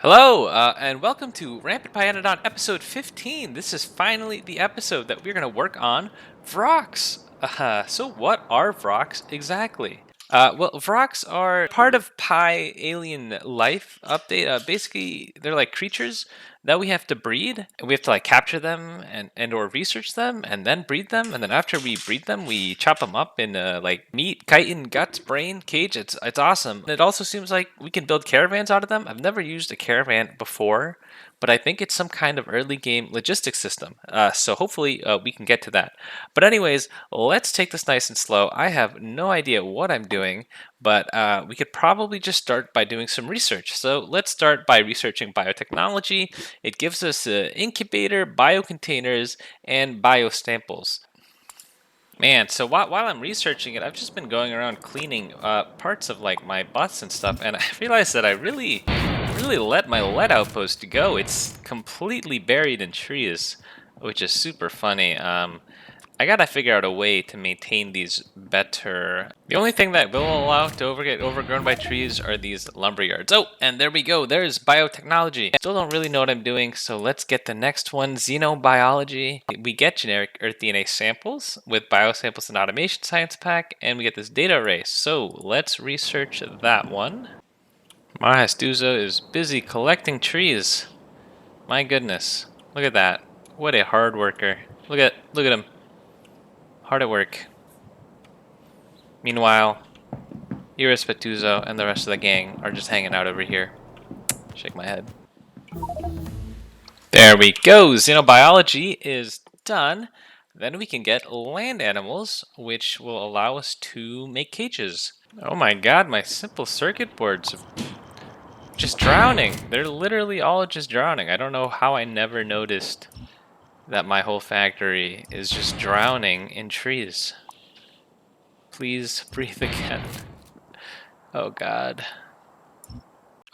Hello, and welcome to Rampant Pyanodon episode 15. This is finally the episode that we're going to work on Vrauks. So what are Vrauks exactly? Well, Vrauks are part of Pi Alien Life update. Basically, they're like creatures that we have to breed. We have to like capture them and or research them and then breed them. And then after we breed them, we chop them up in like meat, chitin, guts, brain, cage. It's awesome. It also seems like we can build caravans out of them. I've never used a caravan before, but I think it's some kind of early game logistics system. So hopefully we can get to that. But anyways, let's take this nice and slow. I have no idea what I'm doing, but we could probably just start by doing some research. So let's start by researching biotechnology. It gives us an incubator, biocontainers, and biosamples. Man, so while I'm researching it, I've just been going around cleaning parts of like my bus and stuff, and I realized that I really let my lead outpost go. It's completely buried in trees, which is super funny. I gotta figure out a way to maintain these better. The only thing that will allow it to get overgrown by trees are these lumber yards. Oh, and there we go. There's biotechnology. Still don't really know what I'm doing, so let's get the next one, xenobiology. We get generic Earth DNA samples with biosamples and automation science pack, and we get this data array. So let's research that one. Mahastuzo is busy collecting trees. My goodness, look at that. What a hard worker. Look at him. Hard at work. Meanwhile, Iris Petuzzo and the rest of the gang are just hanging out over here. Shake my head. There we go! Xenobiology is done. Then we can get land animals, which will allow us to make cages. Oh my god, my simple circuit boards are just drowning. They're literally all just drowning. I don't know how I never noticed that my whole factory is just drowning in trees. Please breathe again. Oh god.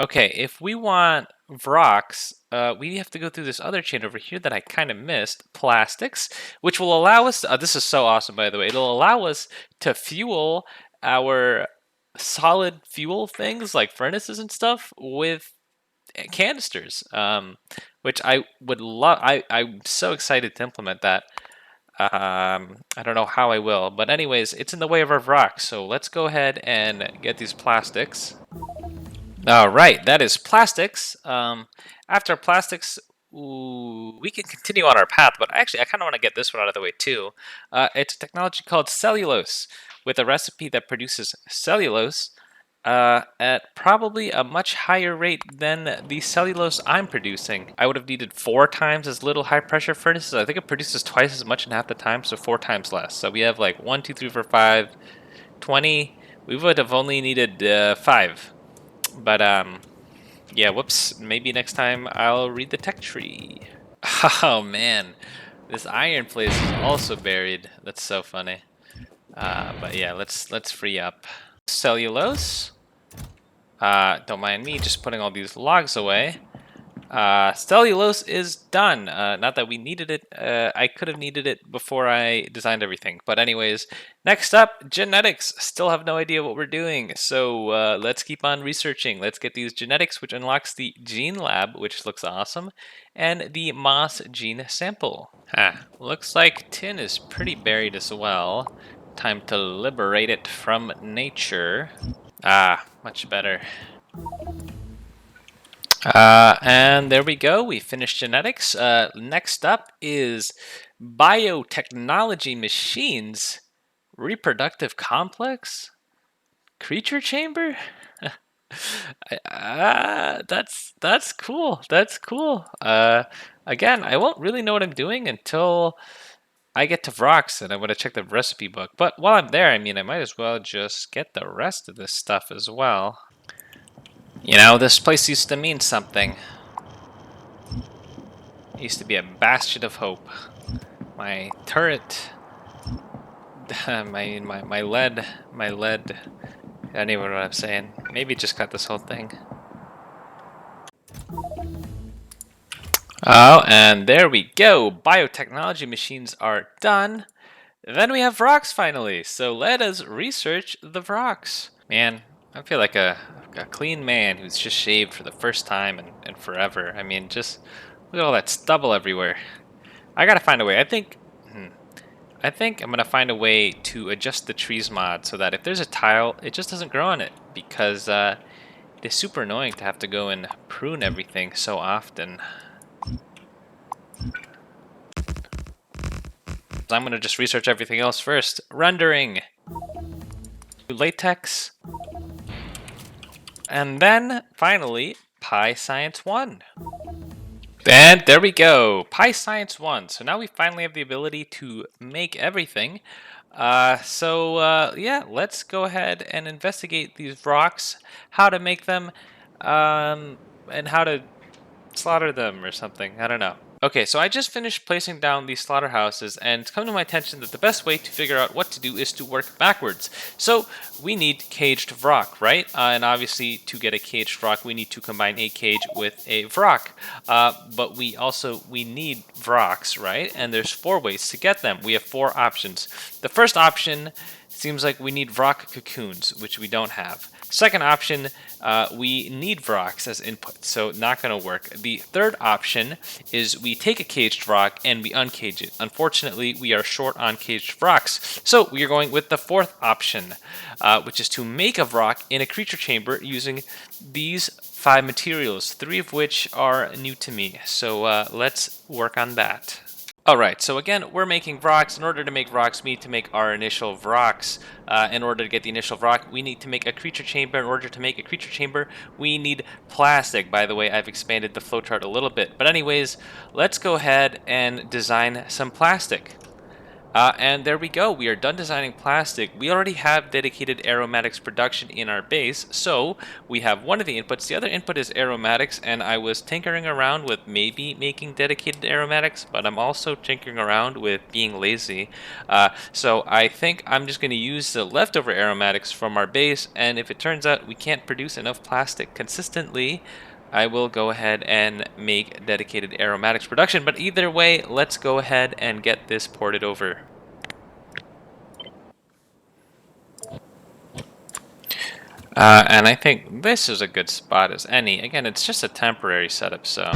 Okay, if we want Vrauks, we have to go through this other chain over here that I kind of missed. Plastics, which will allow us to, this is so awesome, by the way. It'll allow us to fuel our solid fuel things like furnaces and stuff with canisters, which I would love. I'm so excited to implement that. I don't know how I will, but anyways, it's in the way of our Vrauks, so let's go ahead and get these plastics. All right, that is plastics. After plastics, we can continue on our path, but actually I kind of want to get this one out of the way too. It's a technology called cellulose, with a recipe that produces cellulose at probably a much higher rate than the cellulose I'm producing. I would have needed 4 times as little high pressure furnaces. I think it produces twice as much in half the time, so 4 times less. So we have like 1, 2, 3, 4, 5, 20. We would have only needed 5. But yeah, whoops. Maybe next time I'll read the tech tree. Oh man, this iron place is also buried. That's so funny. But yeah, let's free up cellulose. Don't mind me just putting all these logs away. Cellulose is done. Not that we needed it. I could have needed it before I designed everything. But anyways, next up, genetics. Still have no idea what we're doing. So let's keep on researching. Let's get these genetics, which unlocks the gene lab, which looks awesome, and the moss gene sample. Looks like tin is pretty buried as well. Time to liberate it from nature. Much better. And there we go. We finished genetics. Next up is biotechnology machines, reproductive complex, creature chamber. That's cool. That's cool. Again, I won't really know what I'm doing until I get to Vrauks and I'm going to check the recipe book. But while I'm there, I mean, I might as well just get the rest of this stuff as well. You know, this place used to mean something. It used to be a bastion of hope. My turret, my lead. I don't even know what I'm saying. Maybe just cut this whole thing. Oh, and there we go. Biotechnology machines are done. Then we have Vrauks finally. So let us research the Vrauks. Man, I feel like a clean man who's just shaved for the first time in forever. I mean, just look at all that stubble everywhere. I gotta find a way. I think I'm gonna find a way to adjust the trees mod so that if there's a tile, it just doesn't grow on it because it is super annoying to have to go and prune everything so often. I'm gonna just research everything else first. Rendering, latex, and then finally Pi Science 1. And there we go, Pi Science 1. So now we finally have the ability to make everything. Yeah, let's go ahead and investigate these Vrauks, how to make them, and how to slaughter them or something. I don't know. Okay, so I just finished placing down these slaughterhouses, and it's come to my attention that the best way to figure out what to do is to work backwards. So we need caged Vrauk, right? And obviously, to get a caged Vrauk, we need to combine a cage with a Vrauk. But we need Vrauks, right? And there's 4 ways to get them. We have 4 options. The first option seems like we need Vrauk cocoons, which we don't have. Second option, we need Vrauks as input, so not going to work. The third option is we take a caged Vrauk and we uncage it. Unfortunately, we are short on caged Vrauks, so we are going with the fourth option, which is to make a Vrauk in a creature chamber using these 5 materials, 3 of which are new to me. So let's work on that. Alright, so again, we're making Vrauks. In order to make Vrauks, we need to make our initial Vrauks. In order to get the initial Vrauk, we need to make a creature chamber. In order to make a creature chamber, we need plastic. By the way, I've expanded the flowchart a little bit. But anyways, let's go ahead and design some plastic. And there we go, we are done designing plastic. We already have dedicated aromatics production in our base, so we have one of the inputs. The other input is aromatics, and I was tinkering around with maybe making dedicated aromatics, but I'm also tinkering around with being lazy. So I think I'm just going to use the leftover aromatics from our base, and if it turns out we can't produce enough plastic consistently, I will go ahead and make dedicated aromatics production. But either way, let's go ahead and get this ported over. And I think this is a good spot as any. Again, it's just a temporary setup, so.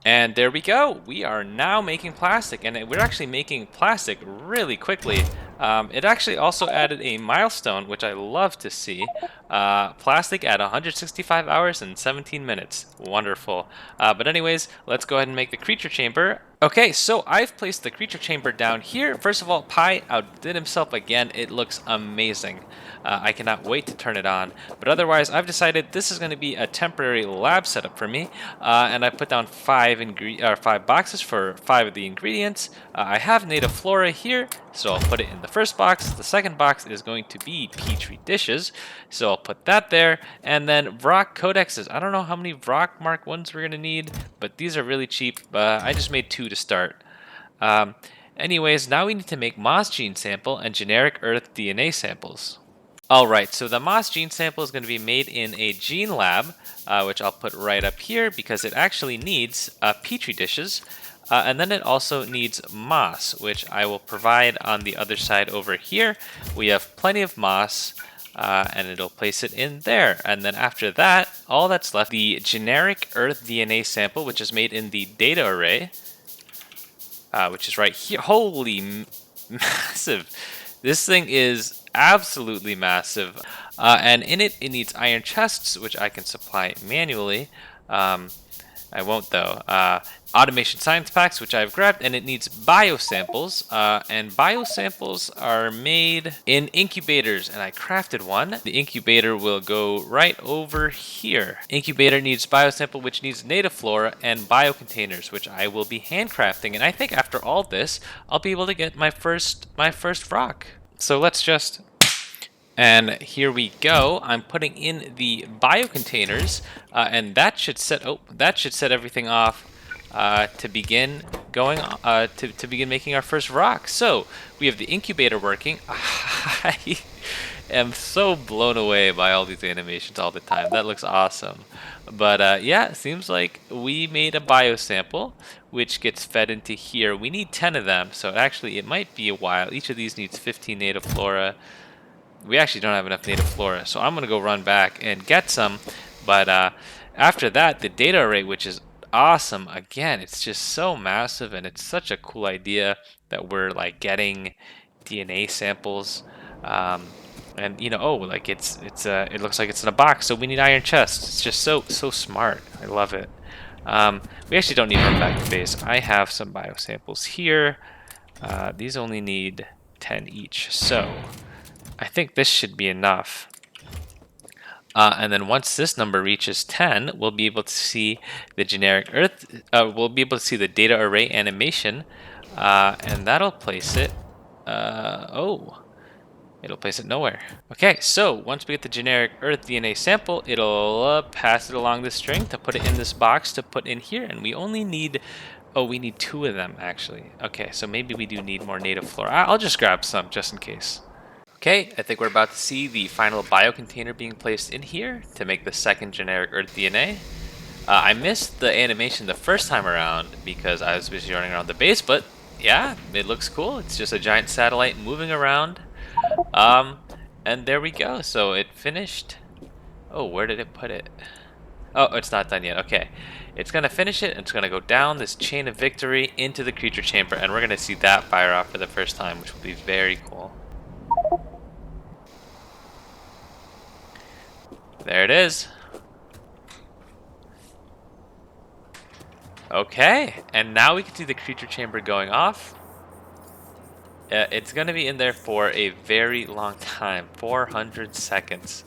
And there we go. We are now making plastic, and we're actually making plastic really quickly. It actually also added a milestone, which I love to see. Plastic at 165 hours and 17 minutes. Wonderful. But anyways, let's go ahead and make the creature chamber. Okay, so I've placed the creature chamber down here. First of all, Pi outdid himself again. It looks amazing. I cannot wait to turn it on. But otherwise, I've decided this is going to be a temporary lab setup for me. And I put down 5 boxes for 5 of the ingredients. I have native flora here, so I'll put it in the first box. The second box is going to be petri dishes, so I'll put that there. And then Vrauk codexes. I don't know how many Vrauk Mark 1s we're going to need, but these are really cheap. I just made 2 to start. Anyways, now we need to make moss gene sample and generic earth DNA samples. Alright, so the moss gene sample is going to be made in a gene lab, which I'll put right up here because it actually needs petri dishes. And then it also needs moss, which I will provide on the other side over here. We have plenty of moss, and it'll place it in there. And then after that, all that's left, the generic earth DNA sample, which is made in the data array, which is right here. Holy massive. This thing is absolutely massive. And in it, it needs iron chests, which I can supply manually. I won't though. Automation science packs, which I've grabbed, and it needs biosamples. And biosamples are made in incubators, and I crafted one. The incubator will go right over here. Incubator needs biosample, which needs native flora, and biocontainers, which I will be handcrafting. And I think after all this, I'll be able to get my first Vrauk. So let's just. And here we go. I'm putting in the biocontainers, and that should set everything off to begin going to begin making our first Vrauk. So we have the incubator working. I am so blown away by all these animations all the time. That looks awesome. But yeah, it seems like we made a biosample, which gets fed into here. We need 10 of them, so actually it might be a while. Each of these needs 15 native flora. we actually don't have enough native flora, so I'm gonna go run back and get some. But after that, the data array, which is awesome. Again, it's just so massive, and it's such a cool idea that we're like getting DNA samples. And oh, like it looks like it's in a box, so we need iron chests. It's just so smart. I love it. We actually don't need to run back to base. I have some bio samples here. These only need 10 each, so I think this should be enough. And then once this number reaches 10, we'll be able to see the generic Earth. We'll be able to see the data array animation, and that'll place it. Oh, it'll place it nowhere. Okay, so once we get the generic Earth DNA sample, it'll pass it along the string to put it in this box to put in here, and we only need. Oh, we need 2 of them actually. Okay, so maybe we do need more native flora. I'll just grab some just in case. Okay, I think we're about to see the final bio container being placed in here to make the second generic Earth DNA. I missed the animation the first time around because I was busy running around the base, but yeah, it looks cool. It's just a giant satellite moving around. And there we go. So it finished. Oh, where did it put it? Oh, it's not done yet. Okay. It's going to finish it, and it's going to go down this chain of victory into the creature chamber, and we're going to see that fire off for the first time, which will be very cool. There it is. Okay, and now we can see the creature chamber going off. It's going to be in there for a very long time, 400 seconds.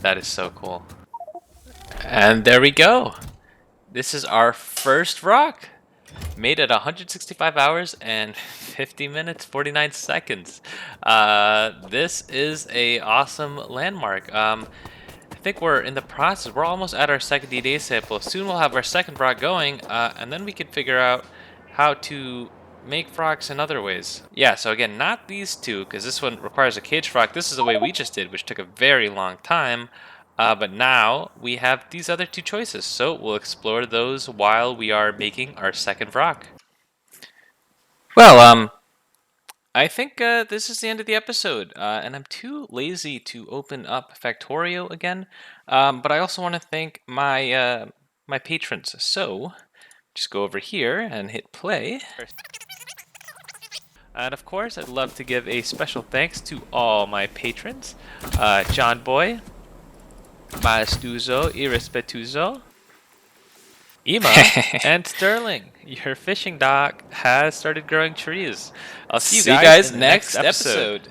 That is so cool. And there we go. This is our first Vrauks. Made at 165 hours and 50 minutes, 49 seconds. This is a awesome landmark. I think we're in the process. We're almost at our second D-Day sample. Soon we'll have our second Vrauks going, and then we can figure out how to make Vrauks in other ways. Yeah, so again, not these two, because this one requires a cage Vrauks. This is the way we just did, which took a very long time. But now we have these other 2 choices, so we'll explore those while we are making our second Vrauks. Well, I think this is the end of the episode, and I'm too lazy to open up Factorio again. But I also want to thank my my patrons. So just go over here and hit play. And of course, I'd love to give a special thanks to all my patrons: John Boy, Maestuzo Irrespetuoso, Ema, and Sterling. Your fishing dock has started growing trees. I'll see you guys next episode.